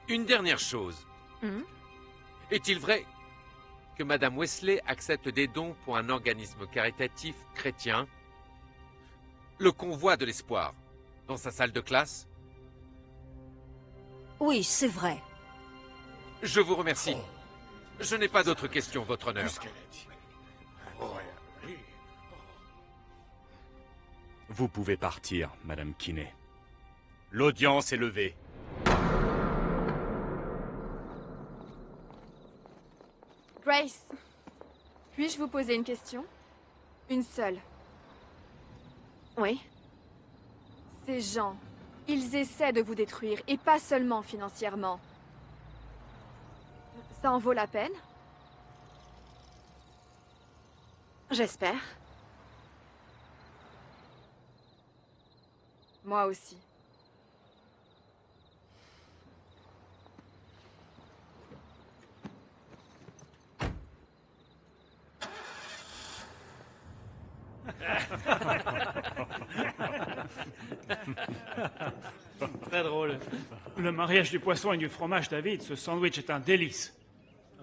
Une dernière chose. Est-il vrai que Madame Wesley accepte des dons pour un organisme caritatif chrétien, le Convoi de l'Espoir, dans sa salle de classe? Oui, c'est vrai. Je vous remercie. Je n'ai pas d'autres questions, Votre Honneur. Vous pouvez partir, Madame Kinney. L'audience est levée. Grace, puis-je vous poser une question? Une seule. Oui. Ces gens, ils essaient de vous détruire, et pas seulement financièrement. Ça en vaut la peine? J'espère. Moi aussi. Très drôle. Le mariage du poisson et du fromage, David, ce sandwich est un délice.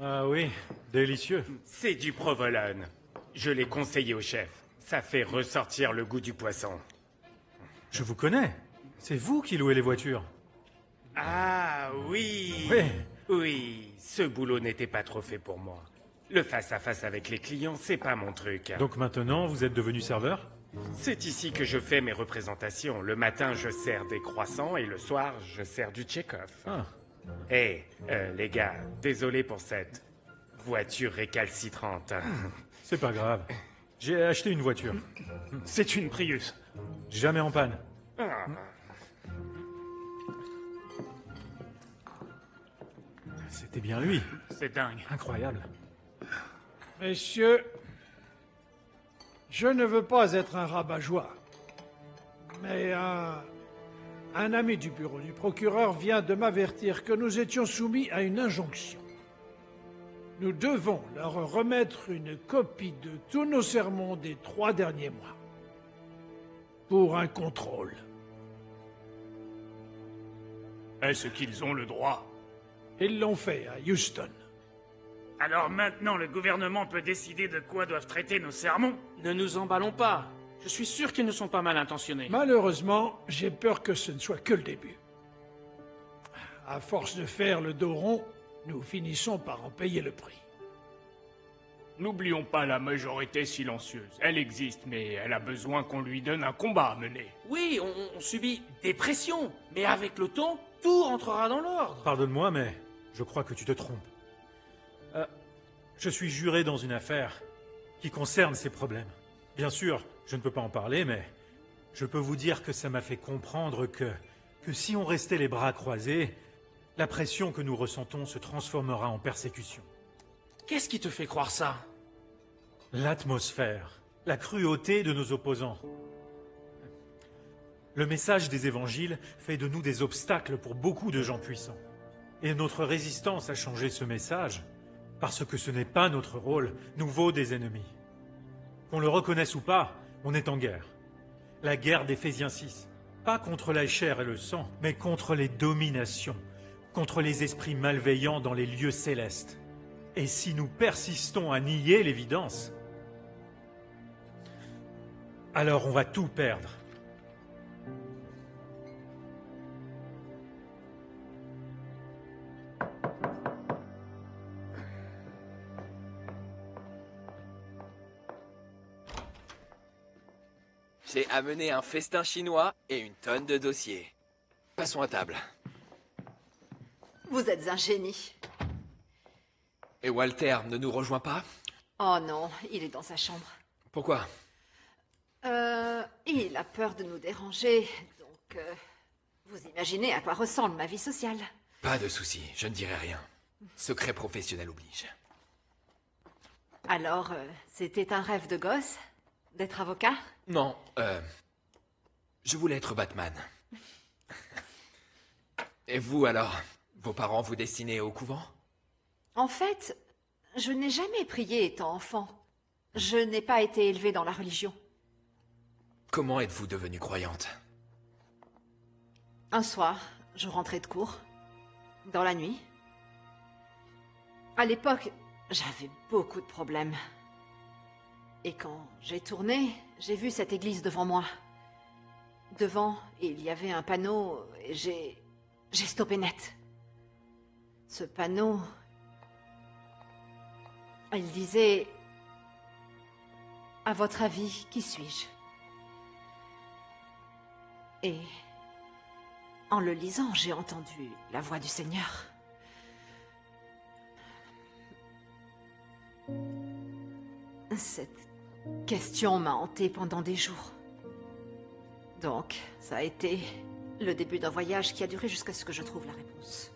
Ah oui, délicieux. C'est du provolone. Je l'ai conseillé au chef. Ça fait ressortir le goût du poisson. Je vous connais. C'est vous qui louez les voitures. Ah oui. Oui. Oui, ce boulot n'était pas trop fait pour moi. Le face-à-face avec les clients, c'est pas mon truc. Donc maintenant, vous êtes devenu serveur? C'est ici que je fais mes représentations. Le matin, je sers des croissants et le soir, je sers du Tchekhov. Ah. Hé, les gars, désolé pour cette voiture récalcitrante. C'est pas grave. J'ai acheté une voiture. C'est une Prius. Jamais en panne. Ah. C'était bien lui. C'est dingue. Incroyable. Messieurs, je ne veux pas être un rabat-joie, mais un ami du bureau du procureur vient de m'avertir que nous étions soumis à une injonction. Nous devons leur remettre une copie de tous nos sermons des 3 derniers mois, pour un contrôle. Est-ce qu'ils ont le droit? Ils l'ont fait à Houston. Alors maintenant, le gouvernement peut décider de quoi doivent traiter nos sermons? Ne nous emballons pas. Je suis sûr qu'ils ne sont pas mal intentionnés. Malheureusement, j'ai peur que ce ne soit que le début. À force de faire le dos rond, nous finissons par en payer le prix. N'oublions pas la majorité silencieuse. Elle existe, mais elle a besoin qu'on lui donne un combat à mener. Oui, on subit des pressions, mais avec le temps, tout rentrera dans l'ordre. Pardonne-moi, mais je crois que tu te trompes. Je suis juré dans une affaire qui concerne ces problèmes. Bien sûr, je ne peux pas en parler, mais je peux vous dire que ça m'a fait comprendre que si on restait les bras croisés, la pression que nous ressentons se transformera en persécution. Qu'est-ce qui te fait croire ça? L'atmosphère, la cruauté de nos opposants. Le message des évangiles fait de nous des obstacles pour beaucoup de gens puissants. Et notre résistance à changer ce message, parce que ce n'est pas notre rôle, nous vaut des ennemis. Qu'on le reconnaisse ou pas, on est en guerre. La guerre d'Éphésiens 6. Pas contre la chair et le sang, mais contre les dominations, contre les esprits malveillants dans les lieux célestes. Et si nous persistons à nier l'évidence, alors on va tout perdre. J'ai amené un festin chinois et une tonne de dossiers. Passons à table. Vous êtes un génie. Et Walter ne nous rejoint pas? Oh non, il est dans sa chambre. Pourquoi? Il a peur de nous déranger, donc vous imaginez à quoi ressemble ma vie sociale. Pas de souci, je ne dirai rien. Secret professionnel oblige. Alors, c'était un rêve de gosse? D'être avocat? Non, je voulais être Batman. Et vous alors? Vos parents vous destinaient au couvent? En fait, je n'ai jamais prié étant enfant. Je n'ai pas été élevée dans la religion. Comment êtes-vous devenue croyante? Un soir, je rentrais de cours. dans la nuit. À l'époque, j'avais beaucoup de problèmes. Et quand j'ai tourné, j'ai vu cette église devant moi. Devant, il y avait un panneau et j'ai stoppé net. Ce panneau... Il disait... À votre avis, qui suis-je? Et... En le lisant, j'ai entendu la voix du Seigneur. Cette question m'a hantée pendant des jours. Donc, ça a été le début d'un voyage qui a duré jusqu'à ce que je trouve la réponse.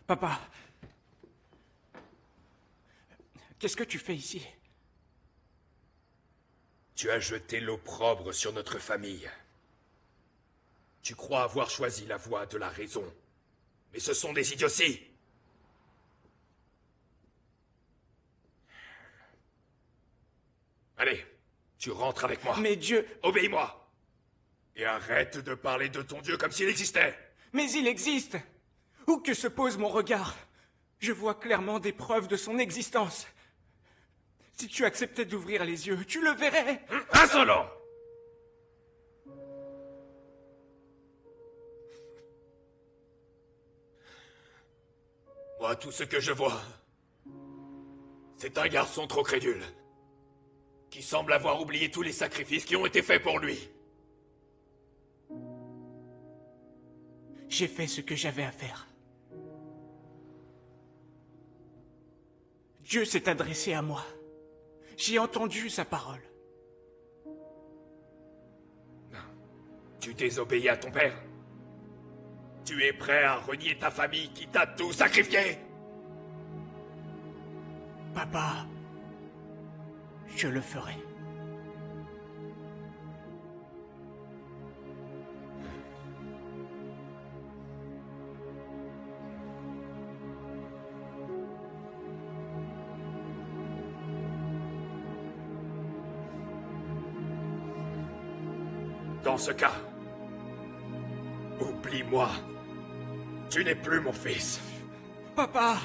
Papa, qu'est-ce que tu fais ici? Tu as jeté l'opprobre sur notre famille. Tu crois avoir choisi la voie de la raison. Mais ce sont des idioties. Allez, tu rentres avec moi. Mais Dieu... Obéis-moi. Et arrête de parler de ton Dieu comme s'il existait. Mais il existe. Où que se pose mon regard, je vois clairement des preuves de son existence. Si tu acceptais d'ouvrir les yeux, tu le verrais. Insolent! Moi, tout ce que je vois, c'est un garçon trop crédule, qui semble avoir oublié tous les sacrifices qui ont été faits pour lui. J'ai fait ce que j'avais à faire. Dieu s'est adressé à moi. J'ai entendu sa parole. Tu désobéis à ton père? Tu es prêt à renier ta famille qui t'a tout sacrifié? Papa, je le ferai. Dans ce cas, oublie-moi. Tu n'es plus mon fils. Papa!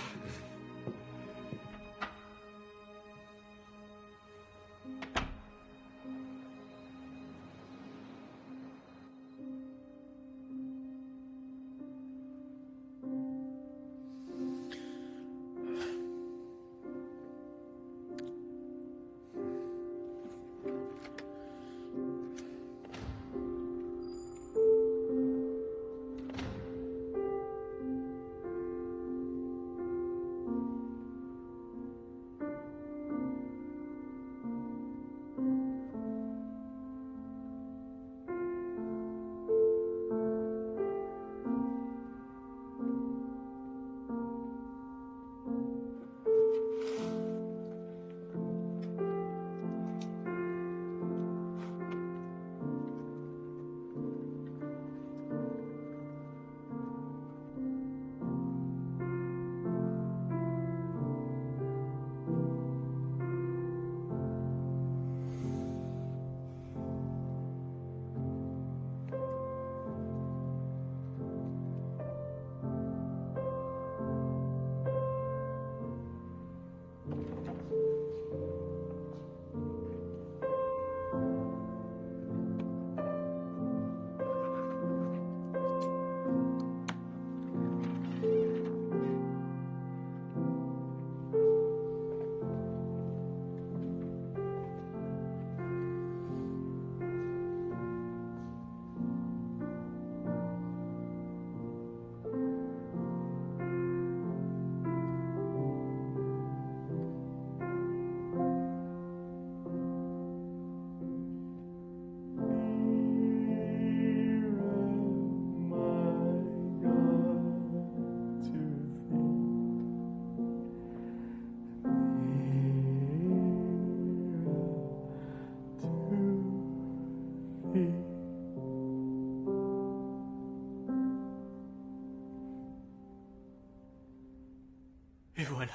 Et voilà.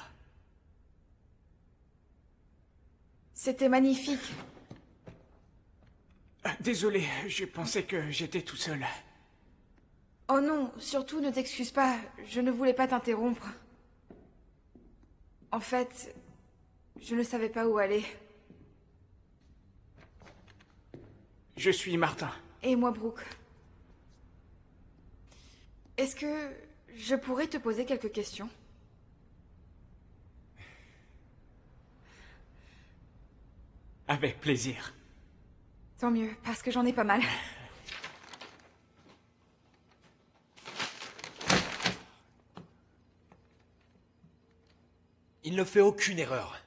C'était magnifique. Désolé, je pensais que j'étais tout seul. Oh non, surtout ne t'excuse pas, je ne voulais pas t'interrompre. En fait, je ne savais pas où aller. Je suis Martin. Et moi, Brooke. Est-ce que je pourrais te poser quelques questions? Avec plaisir. Tant mieux, parce que j'en ai pas mal. Il ne fait aucune erreur.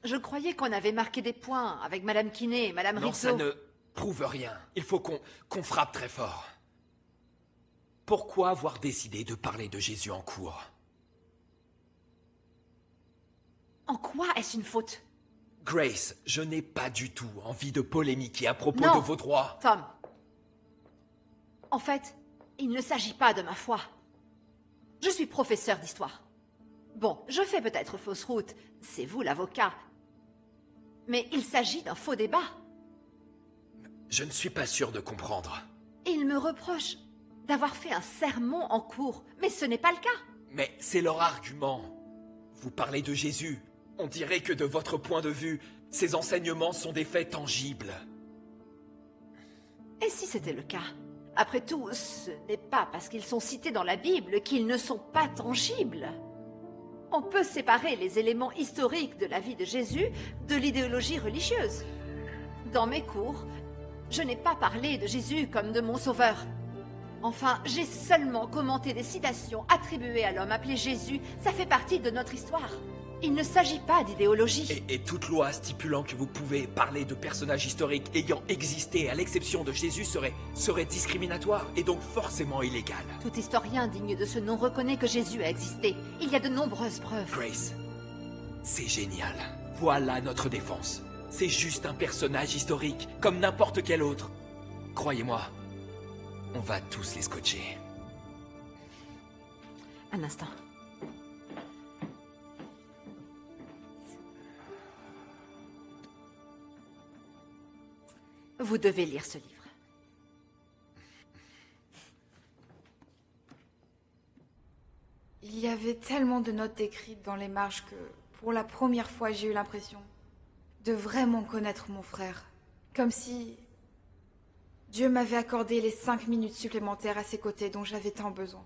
Je croyais qu'on avait marqué des points avec Madame Kinney et Madame Non, Rizzo. ça ne prouve rien. Il faut qu'on frappe très fort. Pourquoi avoir décidé de parler de Jésus en cours? En quoi est-ce une faute? Grace, je n'ai pas du tout envie de polémiquer à propos Non, de vos droits. Tom. En fait, il ne s'agit pas de ma foi. Je suis professeur d'histoire. Bon, je fais peut-être fausse route, c'est vous l'avocat. Mais il s'agit d'un faux débat. Je ne suis pas sûr de comprendre. Il me reproche d'avoir fait un sermon en cours, mais ce n'est pas le cas. Mais c'est leur argument. Vous parlez de Jésus. On dirait que de votre point de vue, ces enseignements sont des faits tangibles. Et si c'était le cas? Après tout, ce n'est pas parce qu'ils sont cités dans la Bible qu'ils ne sont pas tangibles. On peut séparer les éléments historiques de la vie de Jésus de l'idéologie religieuse. Dans mes cours, je n'ai pas parlé de Jésus comme de mon sauveur. Enfin, j'ai seulement commenté des citations attribuées à l'homme appelé Jésus. Ça fait partie de notre histoire. Il ne s'agit pas d'idéologie. Et toute loi stipulant que vous pouvez parler de personnages historiques ayant existé à l'exception de Jésus serait discriminatoire et donc forcément illégale. Tout historien digne de ce nom reconnaît que Jésus a existé. Il y a de nombreuses preuves. Grace, c'est génial. Voilà notre défense. C'est juste un personnage historique, comme n'importe quel autre. Croyez-moi, on va tous les scotcher. Un instant. Vous devez lire ce livre. Il y avait tellement de notes écrites dans les marges que, pour la première fois, j'ai eu l'impression de vraiment connaître mon frère. Comme si Dieu m'avait accordé les 5 minutes supplémentaires à ses côtés dont j'avais tant besoin.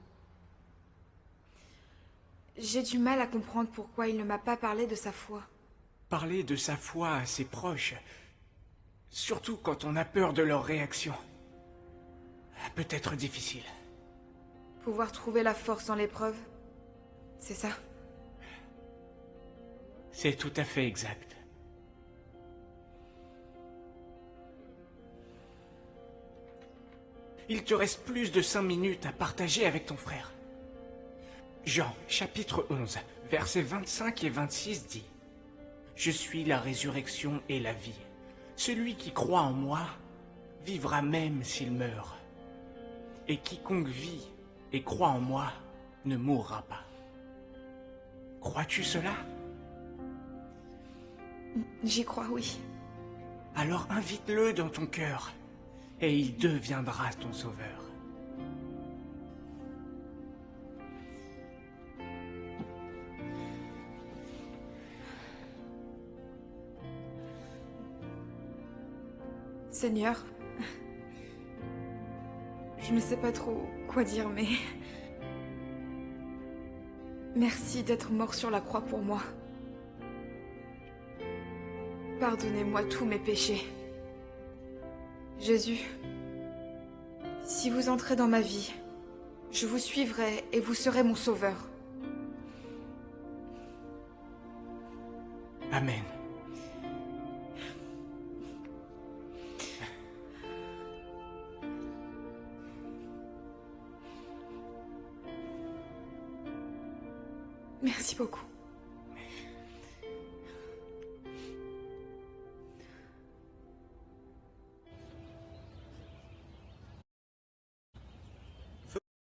J'ai du mal à comprendre pourquoi il ne m'a pas parlé de sa foi. Parler de sa foi à ses proches, surtout quand on a peur de leur réaction, peut être difficile. Pouvoir trouver la force dans l'épreuve, c'est ça? C'est tout à fait exact. Il te reste plus de 5 minutes à partager avec ton frère. Jean, chapitre 11, versets 25 et 26 dit « Je suis la résurrection et la vie. Celui qui croit en moi vivra même s'il meurt. Et quiconque vit et croit en moi ne mourra pas. » Crois-tu cela? J'y crois, oui. Alors invite-le dans ton cœur, et il deviendra ton sauveur. Seigneur, je ne sais pas trop quoi dire, mais... Merci d'être mort sur la croix pour moi. Pardonnez-moi tous mes péchés. Jésus, si vous entrez dans ma vie, je vous suivrai et vous serez mon sauveur. Amen. Merci beaucoup.